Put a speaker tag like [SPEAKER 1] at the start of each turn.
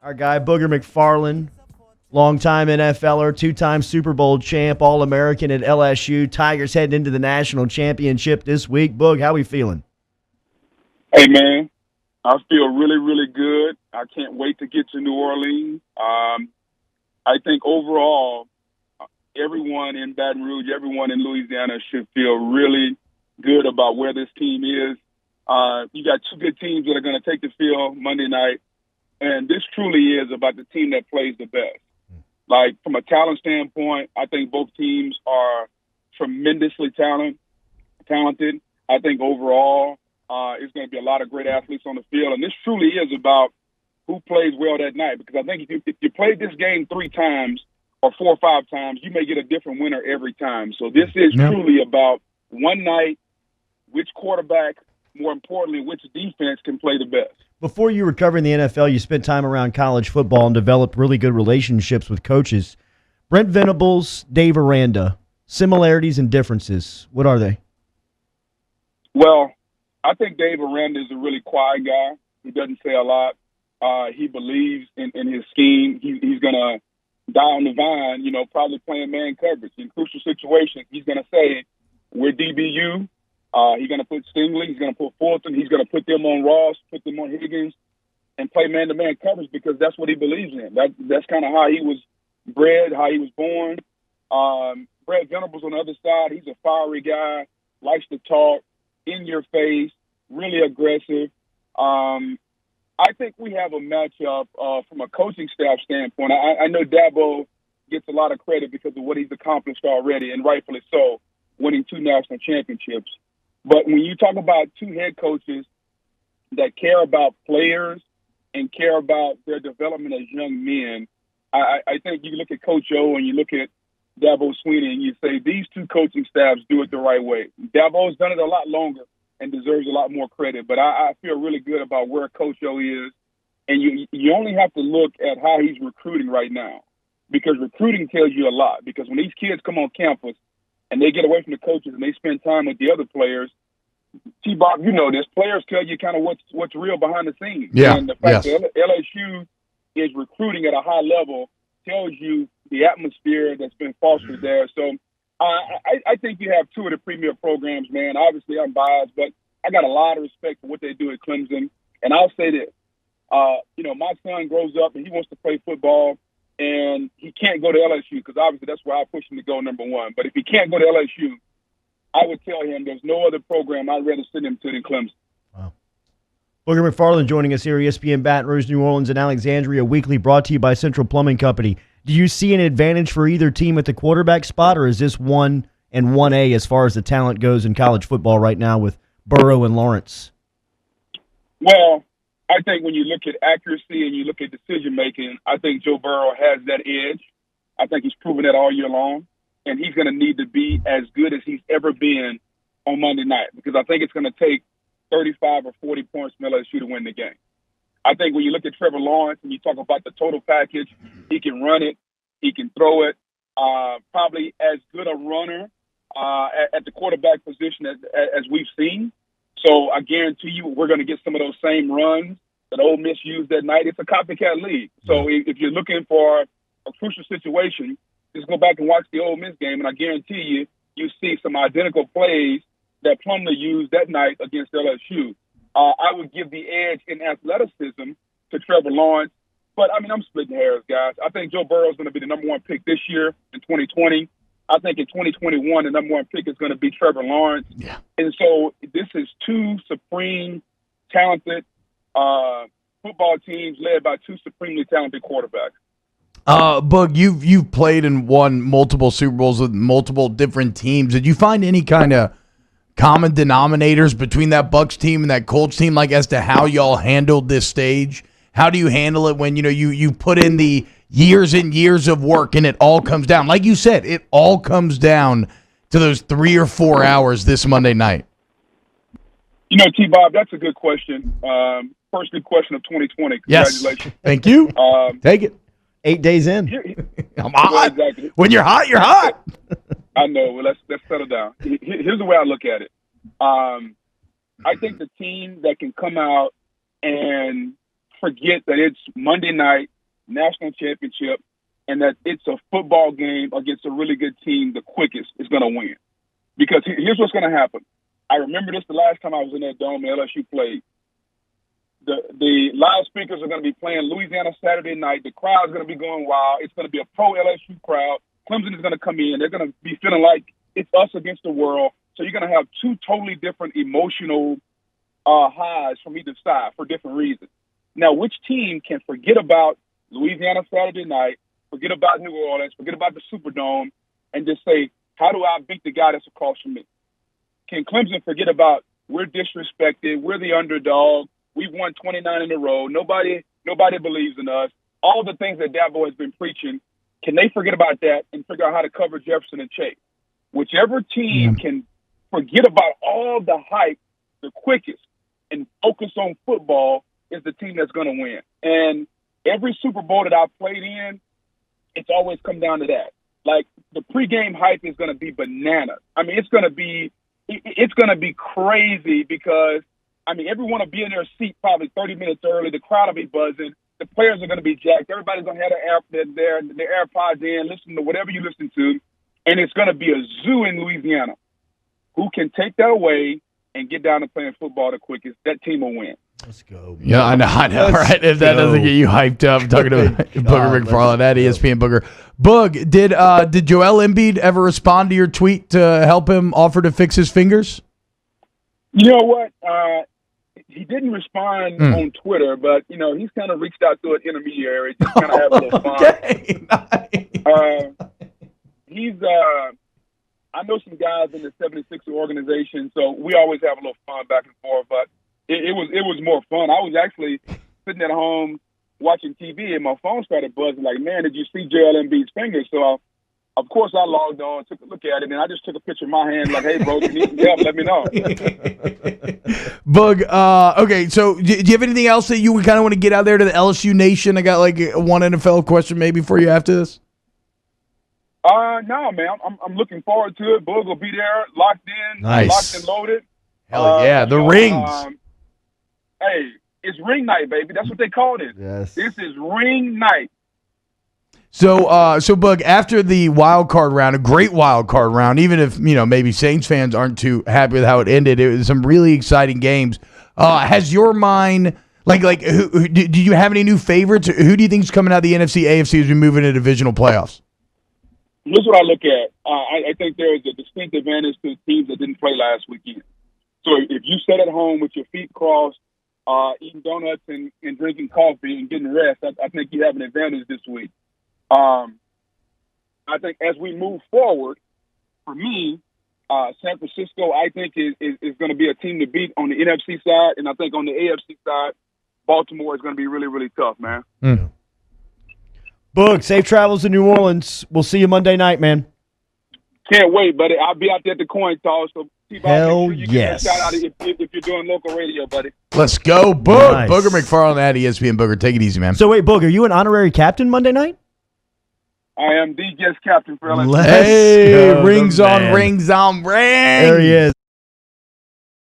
[SPEAKER 1] Our guy, Booger McFarland, longtime NFLer, two-time Super Bowl champ, All-American at LSU. Tigers heading into the national championship this week. Boog, how we feeling?
[SPEAKER 2] Hey, man, I feel really, really good. I can't wait to get to New Orleans. I think overall, everyone in Baton Rouge, everyone in Louisiana should feel really good about where this team is. You got two good teams that are going to take the field Monday night, and this truly is about the team that plays the best. Like, from a talent standpoint, I think both teams are tremendously talented. I think overall, it's going to be a lot of great athletes on the field, and this truly is about who plays well that night. Because I think if you played this game 3 times or 4 or 5 times, you may get a different winner every time. So this is truly about one night, which quarterback, more importantly, which defense can play the best.
[SPEAKER 1] Before you were covering the NFL, you spent time around college football and developed really good relationships with coaches. Brent Venables, Dave Aranda, similarities and differences, what are they?
[SPEAKER 2] Well, I think Dave Aranda is a really quiet guy. He doesn't say a lot. He believes in his scheme. He's going to die on the vine, probably playing man coverage. In crucial situations, he's going to say, we're DBU. He's going to put Stingley. He's going to put Fulton. He's going to put them on Ross, put them on Higgins, and play man-to-man coverage because that's what he believes in. That's kind of how he was bred, how he was born. Brent Venables on the other side, he's a fiery guy, likes to talk, in your face, really aggressive. I think we have a matchup from a coaching staff standpoint. I know Dabo gets a lot of credit because of what he's accomplished already, and rightfully so, winning 2 national championships. But when you talk about 2 head coaches that care about players and care about their development as young men, I think you look at Coach O and you look at Dabo Swinney and you say these 2 coaching staffs do it the right way. Dabo's done it a lot longer and deserves a lot more credit. But I feel really good about where Coach O is. And you only have to look at how he's recruiting right now, because recruiting tells you a lot. Because when these kids come on campus and they get away from the coaches and they spend time with the other players, T-Bob, you know this, players tell you kind of what's real behind the scenes.
[SPEAKER 3] Yeah.
[SPEAKER 2] And the fact that LSU is recruiting at a high level tells you the atmosphere that's been fostered there. So I think you have 2 of the premier programs, man. Obviously, I'm biased, but I got a lot of respect for what they do at Clemson. And I'll say this. My son grows up and he wants to play football, and he can't go to LSU because obviously that's where I push him to go, number one. But if he can't go to LSU, I would tell him there's no other program I'd rather send him to than Clemson.
[SPEAKER 1] Wow. Booger McFarland joining us here, ESPN Baton Rouge, New Orleans, and Alexandria Weekly, brought to you by Central Plumbing Company. Do you see an advantage for either team at the quarterback spot, or is this 1 and 1A as far as the talent goes in college football right now with Burrow and Lawrence?
[SPEAKER 2] Well, I think when you look at accuracy and you look at decision-making, I think Joe Burrow has that edge. I think he's proven that all year long, and he's going to need to be as good as he's ever been on Monday night, because I think it's going to take 35 or 40 points from LSU to win the game. I think when you look at Trevor Lawrence and you talk about the total package, he can run it, he can throw it, probably as good a runner at the quarterback position as we've seen. So I guarantee you we're going to get some of those same runs that Ole Miss used that night. It's a copycat league. So if you're looking for a crucial situation, just go back and watch the Ole Miss game, and I guarantee you see some identical plays that Plumlee used that night against LSU. I would give the edge in athleticism to Trevor Lawrence. But, I'm splitting hairs, guys. I think Joe Burrow is going to be the number 1 pick this year in 2020. I think in 2021, the number 1 pick is going to be Trevor Lawrence.
[SPEAKER 3] Yeah.
[SPEAKER 2] And so this is 2 supreme talented football teams led by 2 supremely talented quarterbacks.
[SPEAKER 3] Boog, you've played and won multiple Super Bowls with multiple different teams. Did you find any kind of common denominators between that Bucs team and that Colts team, like as to how y'all handled this stage? How do you handle it when you put in the years and years of work and it all comes down? Like you said, it all comes down to those 3 or 4 hours this Monday night.
[SPEAKER 2] T-Bob, that's a good question. First good question of 2020. Congratulations.
[SPEAKER 3] Yes. Thank you. Take it.
[SPEAKER 1] 8 days in.
[SPEAKER 3] I'm hot.
[SPEAKER 2] Well, exactly.
[SPEAKER 3] When you're hot, you're hot.
[SPEAKER 2] I know. Well, let's settle down. Here's the way I look at it. I think the team that can come out and forget that it's Monday night national championship, and that it's a football game against a really good team, the quickest is going to win. Because here's what's going to happen. I remember this the last time I was in that dome and LSU played. The loudspeakers are going to be playing Louisiana Saturday night. The crowd's going to be going wild. It's going to be a pro-LSU crowd. Clemson is going to come in. They're going to be feeling like it's us against the world. So you're going to have two totally different emotional highs from either side for different reasons. Now, which team can forget about Louisiana Saturday night, forget about New Orleans, forget about the Superdome, and just say, how do I beat the guy that's across from me? Can Clemson forget about we're disrespected, we're the underdog, we've won 29 in a row, nobody believes in us, all the things that Dabo has been preaching, can they forget about that and figure out how to cover Jefferson and Chase? Whichever team can forget about all the hype the quickest and focus on football is the team that's going to win. And every Super Bowl that I've played in, it's always come down to that. Like, the pregame hype is going to be bananas. I mean, it's going to be crazy because, I mean, everyone will be in their seat probably 30 minutes early. The crowd will be buzzing. The players are going to be jacked. Everybody's going to have their AirPods in, listening to whatever you listen to. And it's going to be a zoo in Louisiana. Who can take that away and get down to playing football the quickest, that team will win.
[SPEAKER 1] Let's go.
[SPEAKER 3] Yeah, I know, right? If that doesn't get you hyped up, I'm talking to Booger McFarland at ESPN Booger. Boog, did Joel Embiid ever respond to your tweet to help him offer to fix his fingers?
[SPEAKER 2] You know what? He didn't respond on Twitter, but, you know, he's kind of reached out to an intermediary, just kind of have a little fun.
[SPEAKER 3] Okay, nice.
[SPEAKER 2] I know some guys in the 76er organization, so we always have a little fun back and forth, but it was more fun. I was actually sitting at home watching TV, and my phone started buzzing like, man, did you see Joel Embiid's fingers? So, of course, I logged on, took a look at it, and I just took a picture of my hand like, hey, bro, if you need some help, let me know.
[SPEAKER 3] Boog, okay, so do you have anything else that you would kind of want to get out there to the LSU Nation? I got like one NFL question maybe for you after this.
[SPEAKER 2] No, man. I'm looking forward to it. Boog will be there, locked in,
[SPEAKER 3] nice.
[SPEAKER 2] locked and loaded.
[SPEAKER 3] Hell yeah, the rings.
[SPEAKER 2] Hey, it's ring night, baby. That's what they called it.
[SPEAKER 1] Yes.
[SPEAKER 2] This is ring night.
[SPEAKER 3] So Boog, after the wild card round, a great wild card round, even if, you know, maybe Saints fans aren't too happy with how it ended, it was some really exciting games. Has your mind, who, do you have any new favorites? Who do you think is coming out of the NFC, AFC as we move into divisional playoffs?
[SPEAKER 2] Here's what I look at. I think there is a distinct advantage to teams that didn't play last weekend. So if you sit at home with your feet crossed, eating donuts and drinking coffee and getting rest, I think you have an advantage this week. I think as we move forward, for me, San Francisco, I think, is going to be a team to beat on the NFC side. And I think on the AFC side, Baltimore is going to be really, really tough, man.
[SPEAKER 3] Mm.
[SPEAKER 1] Boog, safe travels to New Orleans. We'll see you Monday night, man.
[SPEAKER 2] Can't wait, buddy. I'll be out there at the coin toss. So T-Bob,
[SPEAKER 1] hell
[SPEAKER 2] make sure you
[SPEAKER 1] yes.
[SPEAKER 2] get a shout out if you're doing local radio, buddy.
[SPEAKER 3] Let's go, Boog.
[SPEAKER 1] Nice.
[SPEAKER 3] Booger McFarland at ESPN Booger. Take it easy, man.
[SPEAKER 1] So wait, Boog, are you an honorary captain Monday night?
[SPEAKER 2] I am the guest captain for LSU.
[SPEAKER 1] Let's
[SPEAKER 3] Hey,
[SPEAKER 1] go,
[SPEAKER 3] rings
[SPEAKER 1] the
[SPEAKER 3] on
[SPEAKER 1] man.
[SPEAKER 3] rings on rings.
[SPEAKER 1] There he is.